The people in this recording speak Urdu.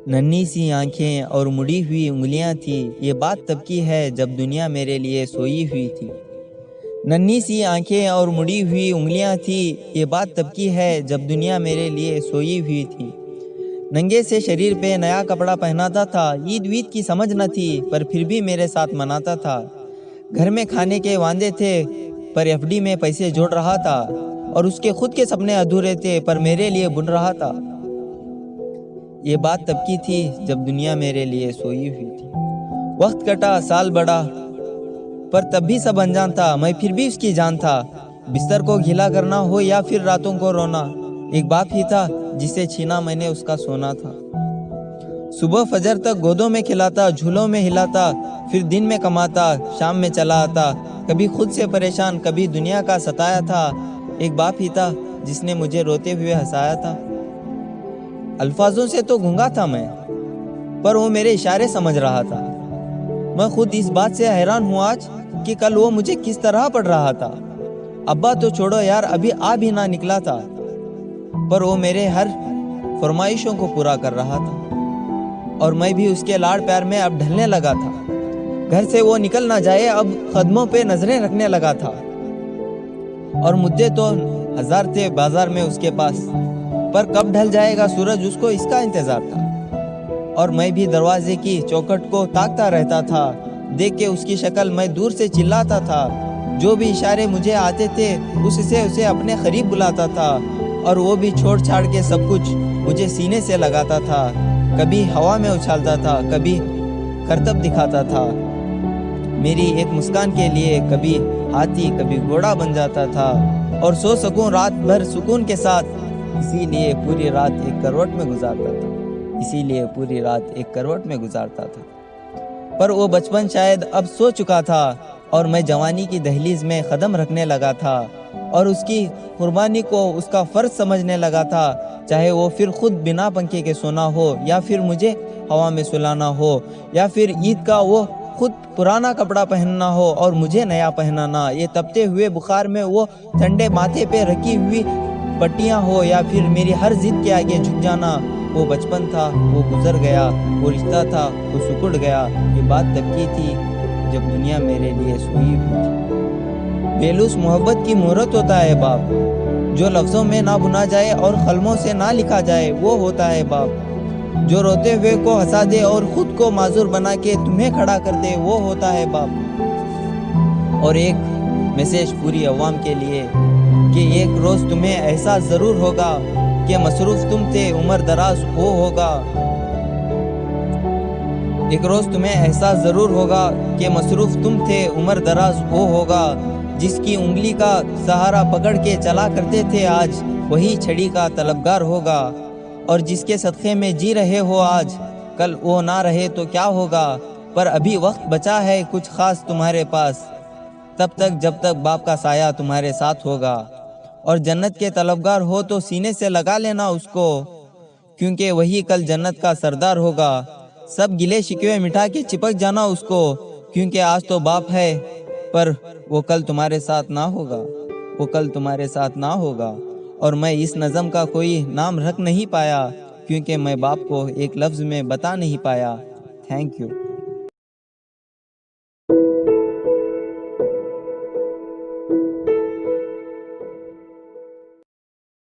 ننھی سی آنکھیں اور مڑی ہوئی انگلیاں تھی، یہ بات تب کی ہے جب دنیا میرے لیے سوئی ہوئی تھی۔ ننھی سی آنکھیں اور مڑی ہوئی انگلیاں تھی، یہ بات تب کی ہے جب دنیا میرے لیے سوئی ہوئی تھی۔ ننگے سے شریر پہ نیا کپڑا پہناتا تھا، عید وید کی سمجھ نہ تھی پر پھر بھی میرے ساتھ مناتا تھا۔ گھر میں کھانے کے واندے تھے پر ایف ڈی میں پیسے جوڑ رہا تھا، اور اس کے خود کے سپنے ادھورے تھے پر میرے لیے بن رہا تھا۔ یہ بات تب کی تھی جب دنیا میرے لیے سوئی ہوئی تھی۔ وقت کٹا، سال بڑھا، پر تب بھی سب انجان تھا، میں پھر بھی اس کی جان تھا۔ بستر کو گھیلا کرنا ہو یا پھر راتوں کو رونا، ایک باپ ہی تھا جسے چھینا میں نے اس کا سونا تھا۔ صبح فجر تک گودوں میں کھلاتا، جھولوں میں ہلاتا، پھر دن میں کماتا، شام میں چلا آتا، کبھی خود سے پریشان، کبھی دنیا کا ستایا تھا۔ ایک باپ ہی تھا جس نے مجھے روتے ہوئے ہنسایا تھا۔ الفاظوں سے تو گونگا تھا میں، پر وہ میرے اشارے سمجھ رہا تھا۔ میں خود اس بات سے حیران ہوں آج کہ کل وہ مجھے کس طرح پڑھ رہا تھا۔ ابا تو چھوڑو یار، ابھی آ بھی نہ نکلا تھا، پر وہ میرے ہر فرمائشوں کو پورا کر رہا تھا، اور میں بھی اس کے لاڑ پیار میں اب ڈھلنے لگا تھا۔ گھر سے وہ نکل نہ جائے اب قدموں پہ نظریں رکھنے لگا تھا، اور مدعے تو ہزار تھے بازار میں اس کے پاس، پر کب ڈھل جائے گا سورج اس کو اس کا انتظار تھا۔ اور میں بھی دروازے کی چوکھٹ کو تاکتا رہتا تھا، دیکھ کے اس کی شکل میں دور سے چلاتا تھا۔ جو بھی اشارے مجھے آتے تھے اس سے اسے اپنے قریب بلاتا تھا، اور وہ بھی چھوڑ چھاڑ کے سب کچھ مجھے سینے سے لگاتا تھا۔ کبھی ہوا میں اچھالتا تھا، کبھی کرتب دکھاتا تھا میری ایک مسکان کے لیے، کبھی ہاتھی کبھی گھوڑا بن جاتا تھا، اور سو سکوں رات بھر سکون کے ساتھ، اسی لیے پوری رات ایک کروٹ میں گزارتا تھا، اسی لیے پوری رات ایک کروٹ میں گزارتا تھا۔ پر وہ بچپن شاید اب سو چکا تھا، اور میں جوانی کی دہلیز میں قدم رکھنے لگا تھا، اور اس کی قربانی کو اس کا فرض سمجھنے لگا تھا، چاہے وہ پھر خود بنا پنکھے کے سونا ہو، یا پھر مجھے ہوا میں سلانا ہو، یا پھر عید کا وہ خود پرانا کپڑا پہننا ہو اور مجھے نیا پہنانا، یہ تپتے ہوئے بخار میں وہ ٹھنڈے ماتھے پہ رکھی ہوئی پٹیاں ہو، یا پھر میری ہر ضد کے آگے جھک جانا۔ وہ بچپن تھا، وہ گزر گیا، وہ رشتہ تھا، وہ سکڑ گیا۔ یہ بات تب کی تھی جب دنیا میرے لیے سوئی ہوئی تھی۔ بیلوس محبت کی مہرت ہوتا ہے باپ، جو لفظوں میں نہ بنا جائے اور قلموں سے نہ لکھا جائے، وہ ہوتا ہے باپ۔ جو روتے ہوئے کو ہنسا دے اور خود کو معذور بنا کے تمہیں کھڑا کر دے، وہ ہوتا ہے باپ۔ اور ایک میسیج پوری عوام کے لیے کہ ایک روز تمہیں احساس ضرور ہوگا کہ مصروف تم تھے، عمر دراز وہ ہوگا۔ ایک روز تمہیں احساس ضرور ہوگا کہ مصروف تم تھے، عمر دراز وہ ہوگا۔ جس کی انگلی کا سہارا پکڑ کے چلا کرتے تھے آج، وہی چھڑی کا طلبگار ہوگا۔ اور جس کے صدقے میں جی رہے ہو آج، کل وہ نہ رہے تو کیا ہوگا؟ پر ابھی وقت بچا ہے کچھ خاص تمہارے پاس، تب تک جب تک باپ کا سایہ تمہارے ساتھ ہوگا۔ اور جنت کے طلبگار ہو تو سینے سے لگا لینا اس کو، کیونکہ وہی کل جنت کا سردار ہوگا۔ سب گلے شکوے مٹا کے چپک جانا اس کو، کیونکہ آج تو باپ ہے پر وہ کل تمہارے ساتھ نہ ہوگا، وہ کل تمہارے ساتھ نہ ہوگا۔ اور میں اس نظم کا کوئی نام رکھ نہیں پایا، کیونکہ میں باپ کو ایک لفظ میں بتا نہیں پایا۔ Thank you.